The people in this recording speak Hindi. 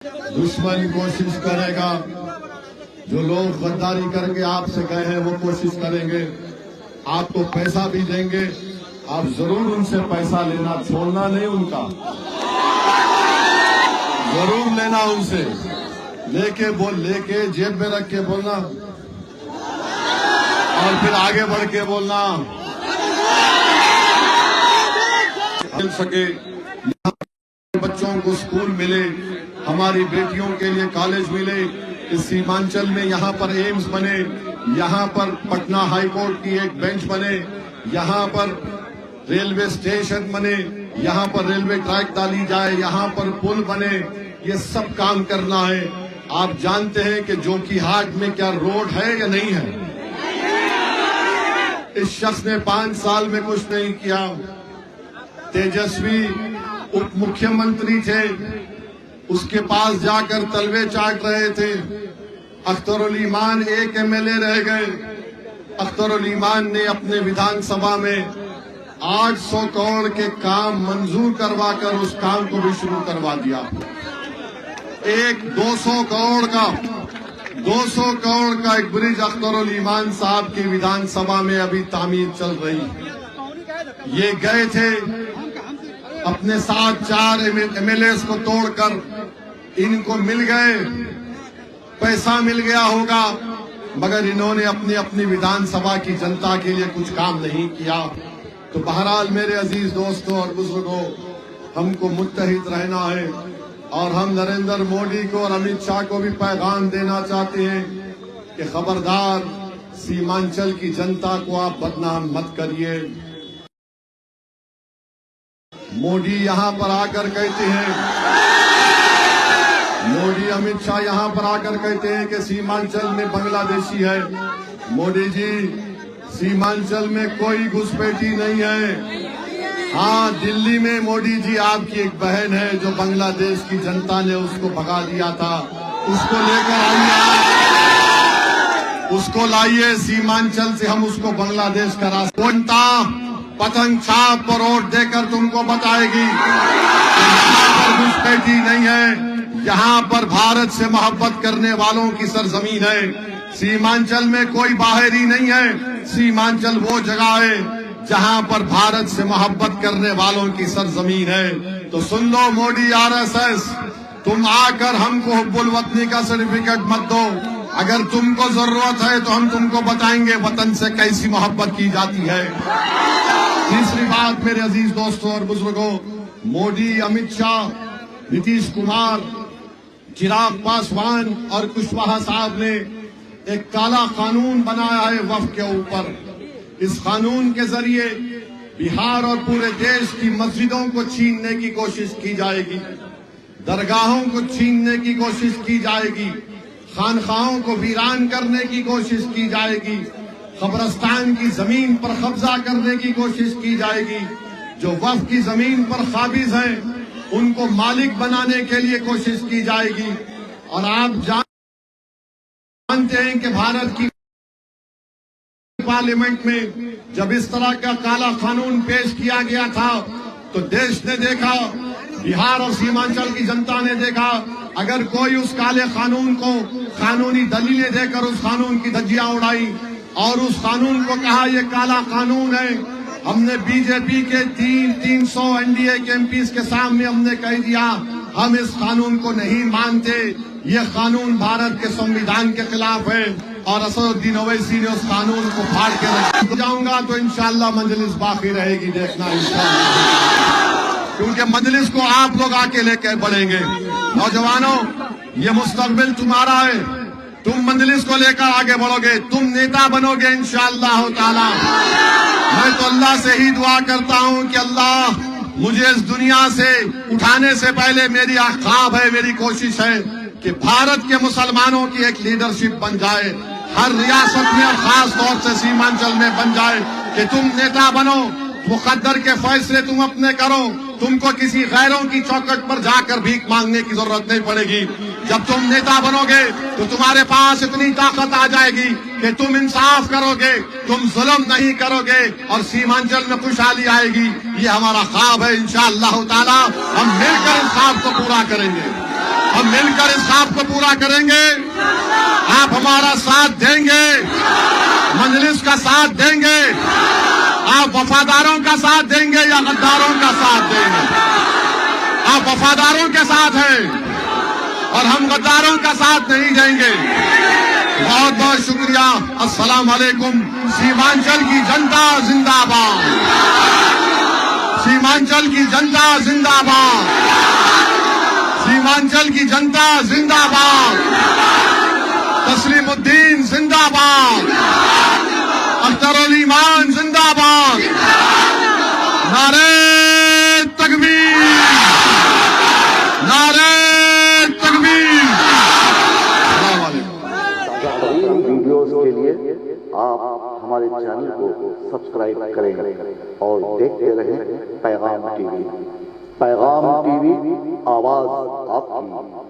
दुश्मन कोशिश करेगा, जो लोग गद्दारी करके आपसे गए हैं वो कोशिश करेंगे, आपको पैसा भी देंगे, आप जरूर उनसे पैसा लेना छोड़ना नहीं, उनका जरूर लेना उनसे, लेके जेब में रख के बोलना और फिर आगे बढ़ के बोलना। मिल सके, बच्चों को स्कूल मिले, हमारी बेटियों के लिए कॉलेज मिले, इस सीमांचल में यहाँ पर एम्स बने, यहाँ पर पटना हाईकोर्ट की एक बेंच बने, यहाँ पर रेलवे स्टेशन बने, यहाँ पर रेलवे ट्रैक डाली जाए, यहाँ पर पुल बने, ये सब काम करना है। आप जानते हैं कि जोकीहाट में क्या रोड है या नहीं है? इस शख्स ने 5 साल में कुछ नहीं किया। तेजस्वी उप मुख्यमंत्री थे, उसके पास जाकर तलवे चाट रहे थे। अख्तरुल ईमान एक एमएलए रह गए। अख्तरुल ईमान ने अपने विधानसभा में 800 करोड़ के काम मंजूर करवाकर उस काम को भी शुरू करवा दिया। एक 200 करोड़ का एक ब्रिज अख्तरुल ईमान साहब की विधानसभा में अभी तामीर चल रही। ये गए थे अपने साथ 4 एमएलए को तोड़कर, इनको मिल गए, पैसा मिल गया होगा, मगर इन्होंने अपनी विधानसभा की जनता के लिए कुछ काम नहीं किया। तो बहरहाल मेरे अजीज दोस्तों और बुजुर्गों, हमको मुत्तहिद रहना है और हम नरेंद्र मोदी को और अमित शाह को भी पैगाम देना चाहते हैं कि खबरदार, सीमांचल की जनता को आप बदनाम मत करिए। मोदी यहाँ पर आकर कहते हैं, मोदी अमित शाह यहाँ पर आकर कहते हैं कि सीमांचल में बांग्लादेशी है। मोदी जी, सीमांचल में कोई घुसपैठी नहीं है। हाँ, दिल्ली में मोदी जी आपकी एक बहन है जो बांग्लादेश की जनता ने उसको भगा दिया था, उसको लेकर आइए, उसको लाइए। सीमांचल से हम उसको बांग्लादेश का रास्ता, कोनता पतंग छाप पर वोट देकर तुमको बताएगी यहाँ पर घुसपैठी नहीं है, यहाँ पर भारत से मोहब्बत करने वालों की सरजमीन है। सीमांचल में कोई बाहरी नहीं है। सीमांचल वो जगह है जहाँ पर भारत से मोहब्बत करने वालों की सरजमीन है। तो सुन लो मोदी आरएसएस, तुम आकर हमको हुब्बुल वतनी का सर्टिफिकेट मत दो। अगर तुमको जरूरत है तो हम तुमको बताएंगे वतन से कैसी मोहब्बत की जाती है। तीसरी बात मेरे अजीज दोस्तों और बुजुर्गों, मोदी, अमित शाह, नीतीश कुमार, चिराग पासवान और कुशवाहा साहब ने एक काला कानून बनाया है वक्फ के ऊपर। इस कानून के जरिए बिहार और पूरे देश की मस्जिदों को छीनने की कोशिश की जाएगी, दरगाहों को छीनने की कोशिश की जाएगी, खानखाहों को वीरान करने की कोशिश की जाएगी, कब्रिस्तान की जमीन पर कब्जा करने की कोशिश की जाएगी। जो वक्फ की जमीन पर काबिज हैं उनको मालिक बनाने के लिए कोशिश की जाएगी। और आप जानते हैं कि भारत की पार्लियामेंट में जब इस तरह का काला कानून पेश किया गया था तो देश ने देखा, बिहार और सीमांचल की जनता ने देखा, अगर कोई उस काले कानून को कानूनी दलीलें देकर उस कानून की धज्जियां उड़ाई और उस कानून को कहा यह काला कानून है। हमने बीजेपी के 300 एनडीए के एमपीज के सामने हमने कह दिया, हम इस कानून को नहीं मानते, यह कानून भारत के संविधान के खिलाफ है। और असदुद्दीन ओवैसी ने उस कानून को फाड़ के रख जाऊंगा तो इंशाअल्लाह मजलिस बाकी रहेगी, देखना इंशाअल्लाह, क्योंकि मजलिस को आप लोग आके लेकर बढ़ेंगे। नौजवानों, ये मुस्तकबिल तुम्हारा है, तुम मजलिस को लेकर आगे बढ़ोगे, तुम नेता बनोगे इंशाअल्लाह ताला। मैं तो अल्लाह से ही दुआ करता हूं कि अल्लाह मुझे इस दुनिया से उठाने से पहले मेरी ख्वाब है, मेरी कोशिश है कि भारत के मुसलमानों की एक लीडरशिप बन जाए, हर रियासत में और खास तौर से सीमांचल में बन जाए कि तुम नेता बनो, मुकद्दर के फैसले तुम अपने करो, तुमको किसी गैरों की चौखट पर जाकर भीख मांगने की जरूरत नहीं पड़ेगी। जब तुम नेता बनोगे तो तुम्हारे पास इतनी ताकत आ जाएगी कि तुम इंसाफ करोगे, तुम जुल्म नहीं करोगे और सीमांचल में खुशहाली आएगी। ये हमारा ख्वाब है, इंशाअल्लाह ताला हम मिलकर इस ख्वाब को पूरा करेंगे। हम मिलकर इस ख्वाब को पूरा करेंगे। आप हमारा साथ देंगे, मजलिस का साथ देंगे। आप वफादारों का साथ देंगे या गद्दारों का साथ देंगे? आप वफादारों के साथ हैं और हम गद्दारों का साथ नहीं देंगे। बहुत बहुत शुक्रिया। अस्सलाम वालेकुम। सीमांचल की जनता जिंदाबाद, सीमांचल की जनता जिंदाबाद, सीमांचल की जनता जिंदाबाद, तस्लीमुद्दीन जिंदाबाद, अख्तरुल ईमान जिंदाबाद, नारे तकबीर, नारे तकबीर। वीडियोस के लिए आप हमारे चैनल को सब्सक्राइब करें और देखते रहें पैगाम टीवी। पैगाम टीवी, आवाज आपकी।